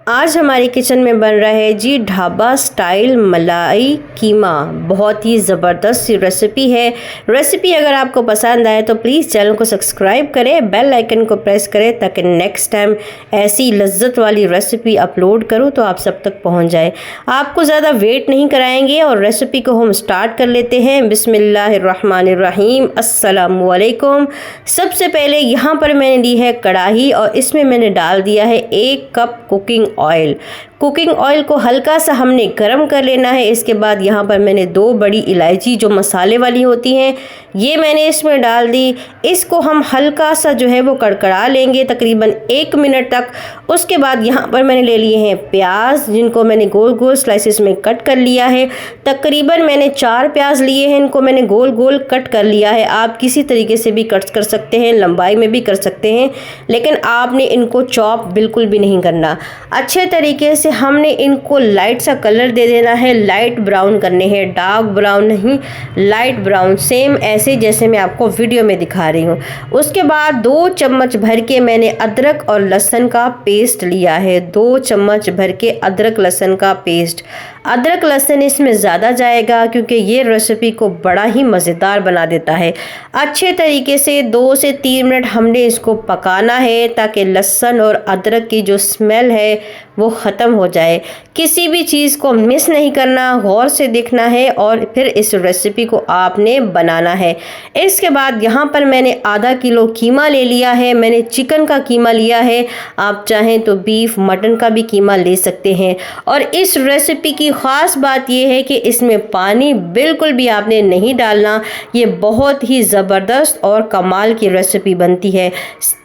आज हमारे किचन में बन रहा है जी ढाबा स्टाइल मलाई कीमा। बहुत ही ज़बरदस्त सी रेसिपी है। रेसिपी अगर आपको पसंद आए तो प्लीज़ चैनल को सब्सक्राइब करें, बेल आइकन को प्रेस करें ताकि नेक्स्ट टाइम ऐसी लज्जत वाली रेसिपी अपलोड करूं तो आप सब तक पहुंच जाए। आपको ज़्यादा वेट नहीं कराएंगे और रेसिपी को हम स्टार्ट कर लेते हैं। बिस्मिल्लाहिर्रहमानिर्रहीम, अस्सलामु अलैकुम। सबसे पहले यहाँ पर मैंने ली है कढ़ाई और इसमें मैंने डाल दिया है 1 cup cooking oil. Cooking oil को हल्का सा हमने गरम कर लेना है। इसके बाद यहाँ पर मैंने 2 बड़ी इलायची जो मसाले वाली होती हैं ये मैंने इसमें डाल दी। इसको हम हल्का सा जो है वो कड़कड़ा लेंगे तकरीबन 1 मिनट तक। उसके बाद यहाँ पर मैंने ले लिए हैं प्याज, जिनको मैंने गोल गोल स्लाइसेस में कट कर लिया है। तकरीबन मैंने 4 प्याज लिए हैं, इनको मैंने गोल गोल कट कर लिया है। आप किसी तरीके से भी कट कर सकते हैं, लंबाई में भी कर सकते हैं, लेकिन आपने इनको चॉप बिल्कुल भी नहीं करना। अच्छे तरीके से हमने इनको लाइट सा कलर दे देना है, लाइट ब्राउन करने हैं, डार्क ब्राउन नहीं, लाइट ब्राउन, सेम ऐसे जैसे मैं आपको वीडियो में दिखा रही हूँ। उसके बाद 2 चम्मच भर के मैंने अदरक और लहसुन का पेस्ट लिया है। 2 चम्मच भर के अदरक लहसुन का पेस्ट। अदरक लहसुन इसमें ज़्यादा जाएगा क्योंकि ये रेसिपी को बड़ा ही मज़ेदार बना देता है। अच्छे तरीके से 2 से 3 मिनट हमने इसको पकाना है ताकि लहसुन और अदरक की जो स्मेल है वो ख़त्म हो जाए। किसी भी चीज़ को मिस नहीं करना, गौर से देखना है और फिर इस रेसिपी को आपने बनाना है। इसके बाद यहाँ पर मैंने आधा किलो कीमा ले लिया है। मैंने चिकन का कीमा लिया है, आप चाहें तो बीफ मटन का भी कीमा ले सकते हैं। और इस रेसिपी की ख़ास बात यह है कि इसमें पानी बिल्कुल भी आपने नहीं डालना। ये बहुत ही ज़बरदस्त और कमाल की रेसिपी बनती है।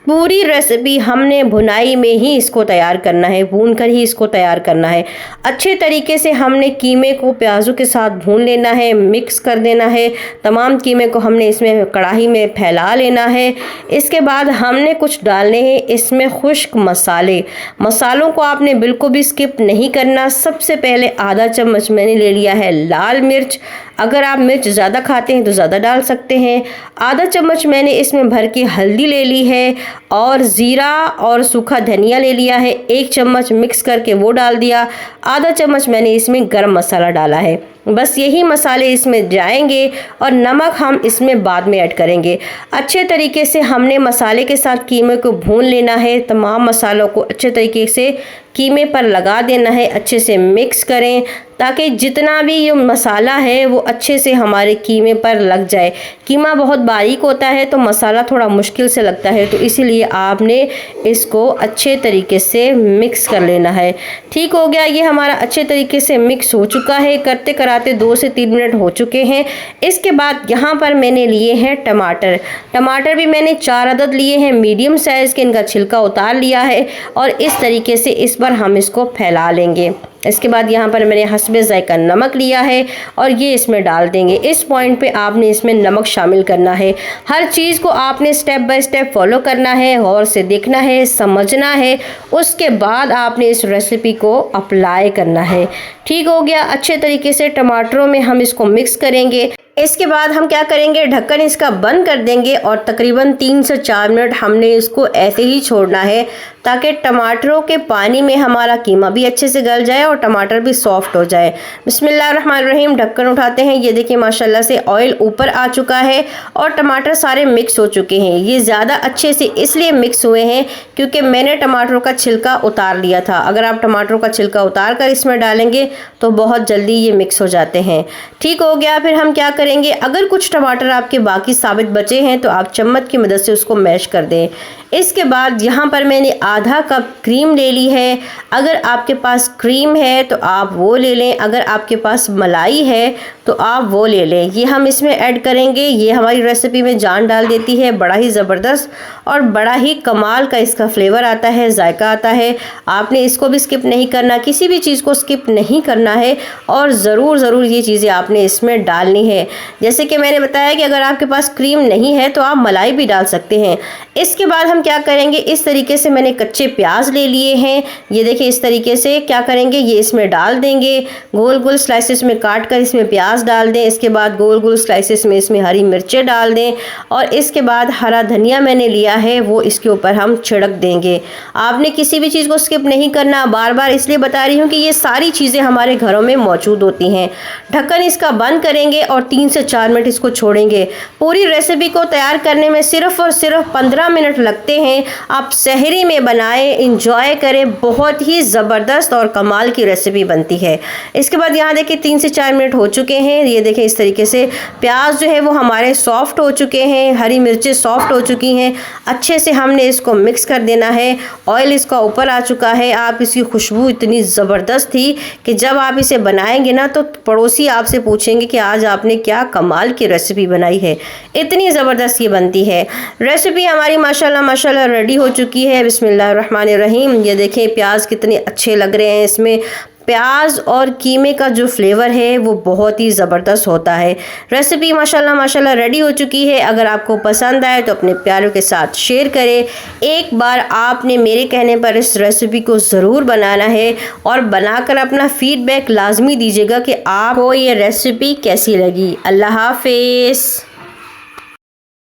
पूरी रेसिपी हमने भुनाई में ही इसको तैयार करना है, भून कर ही इसको तैयार करना है। अच्छे तरीके से हमने कीमे को प्याज़ों के साथ भून लेना है, मिक्स कर देना है। तमाम कीमे को हमने इसमें कढ़ाई में फैला लेना है। इसके बाद हमने कुछ डालने हैं इसमें खुश्क मसाले। मसालों को आपने बिल्कुल भी स्किप नहीं करना। सबसे पहले आधा चम्मच मैंने ले लिया है लाल मिर्च। अगर आप मिर्च ज़्यादा खाते हैं तो ज़्यादा डाल सकते हैं। आधा चम्मच मैंने इसमें भर के हल्दी ले ली है और ज़ीरा और सूखा धनिया ले लिया है, 1 चम्मच मिक्स करके वो डाल दिया। आधा चम्मच मैंने इसमें गरम मसाला डाला है। बस यही मसाले इसमें जाएंगे और नमक हम इसमें बाद में ऐड करेंगे। अच्छे तरीके से हमने मसाले के साथ कीमे को भून लेना है। तमाम मसालों को अच्छे तरीके से कीमे पर लगा देना है, अच्छे से मिक्स करें ताकि जितना भी ये मसाला है वो अच्छे से हमारे कीमे पर लग जाए। कीमा बहुत बारीक होता है तो मसाला थोड़ा मुश्किल से लगता है, तो इसीलिए आपने इसको अच्छे तरीके से मिक्स कर लेना है। ठीक हो गया, ये हमारा अच्छे तरीके से मिक्स हो चुका है। करते कराते 2 से 3 मिनट हो चुके हैं। इसके बाद यहाँ पर मैंने लिए हैं टमाटर। टमाटर भी मैंने 4 अदद लिए हैं, मीडियम साइज़ के। इनका छिलका उतार लिया है और इस तरीके से इस पर हम इसको फैला लेंगे। इसके बाद यहाँ पर मैंने हस्बे ज़ायका नमक लिया है और ये इसमें डाल देंगे। इस पॉइंट पे आपने इसमें नमक शामिल करना है। हर चीज़ को आपने स्टेप बाय स्टेप फॉलो करना है, गौर से देखना है, समझना है। उसके बाद आपने इस रेसिपी को अप्लाई करना है। ठीक हो गया, अच्छे तरीके से टमाटरों में हम इसको मिक्स करेंगे। इसके बाद हम क्या करेंगे, ढक्कन इसका बंद कर देंगे और तकरीबन 3 से 4 मिनट हमने इसको ऐसे ही छोड़ना है ताकि टमाटरों के पानी में हमारा कीमा भी अच्छे से गल जाए और टमाटर भी सॉफ्ट हो जाए। बिस्मिल्लाहिर्रहमानिर्रहीम, ढक्कन उठाते हैं। ये देखिए माशाल्लाह से ऑयल ऊपर आ चुका है और टमाटर सारे मिक्स हो चुके हैं। ये ज़्यादा अच्छे से इसलिए मिक्स हुए हैं क्योंकि मैंने टमाटरों का छिलका उतार लिया था। अगर आप टमाटरों का छिलका उतार कर इसमें डालेंगे तो बहुत जल्दी ये मिक्स हो जाते हैं। ठीक हो गया, फिर हम क्या करेंगे, अगर कुछ टमाटर आपके बाकी साबित बचे हैं तो आप चम्मच की मदद से उसको मैश कर दें। इसके बाद यहाँ पर मैंने आधा कप क्रीम ले ली है। अगर आपके पास क्रीम है तो आप वो ले लें, अगर आपके पास मलाई है तो आप वो ले लें। ये हम इसमें ऐड करेंगे। ये हमारी रेसिपी में जान डाल देती है। बड़ा ही ज़बरदस्त और बड़ा ही कमाल का इसका फ्लेवर आता है, जायका आता है। आपने इसको भी स्किप नहीं करना, किसी भी चीज़ को स्किप नहीं करना है और ज़रूर ये चीज़ें आपने इसमें डालनी है। जैसे कि मैंने बताया कि अगर आपके पास क्रीम नहीं है तो आप मलाई भी डाल सकते हैं। इसके बाद हम हम क्या करेंगे, इस तरीके से मैंने कच्चे प्याज ले लिए हैं। ये देखिए इस तरीके से क्या करेंगे, ये इसमें डाल देंगे, गोल गोल स्लाइसेस में काट कर इसमें प्याज डाल दें। इसके बाद गोल गोल स्लाइसेस में इसमें हरी मिर्चें डाल दें और इसके बाद हरा धनिया मैंने लिया है वो इसके ऊपर हम छिड़क देंगे। आपने किसी भी चीज़ को स्किप नहीं करना, बार बार इसलिए बता रही हूँ कि ये सारी चीज़ें हमारे घरों में मौजूद होती हैं। ढक्कन इसका बंद करेंगे और 3 से 4 मिनट इसको छोड़ेंगे। पूरी रेसिपी को तैयार करने में सिर्फ और सिर्फ 15 मिनट लगते हैं। आप सहरी में बनाएं, इंजॉय करें, बहुत ही ज़बरदस्त और कमाल की रेसिपी बनती है। इसके बाद यहाँ देखिए 3 से 4 मिनट हो चुके हैं। ये देखें इस तरीके से प्याज जो है वो हमारे सॉफ्ट हो चुके हैं, हरी मिर्चें सॉफ्ट हो चुकी हैं। अच्छे से हमने इसको मिक्स कर देना है। ऑयल इसका ऊपर आ चुका है। आप इसकी खुशबू इतनी ज़बरदस्त थी कि जब आप इसे बनाएंगे ना तो पड़ोसी आपसे पूछेंगे कि आज आपने क्या कमाल की रेसिपी बनाई है। इतनी ज़बरदस्त ये बनती है। रेसिपी हमारी माशाल्लाह माशाल्लाह रेडी हो चुकी है। बिस्मिल्लाहिर्रहमानिर्रहीम। ये देखें प्याज कितने अच्छे लग रहे हैं। इसमें प्याज और कीमे का जो फ्लेवर है वो बहुत ही ज़बरदस्त होता है। रेसिपी माशाल्लाह माशाल्लाह रेडी हो चुकी है। अगर आपको पसंद आए तो अपने प्यारों के साथ शेयर करें। एक बार आपने मेरे कहने पर इस रेसिपी को ज़रूर बनाना है और बनाकर अपना फीडबैक लाजमी दीजिएगा कि आपको ये रेसिपी कैसी लगी। अल्लाह हाफिज़।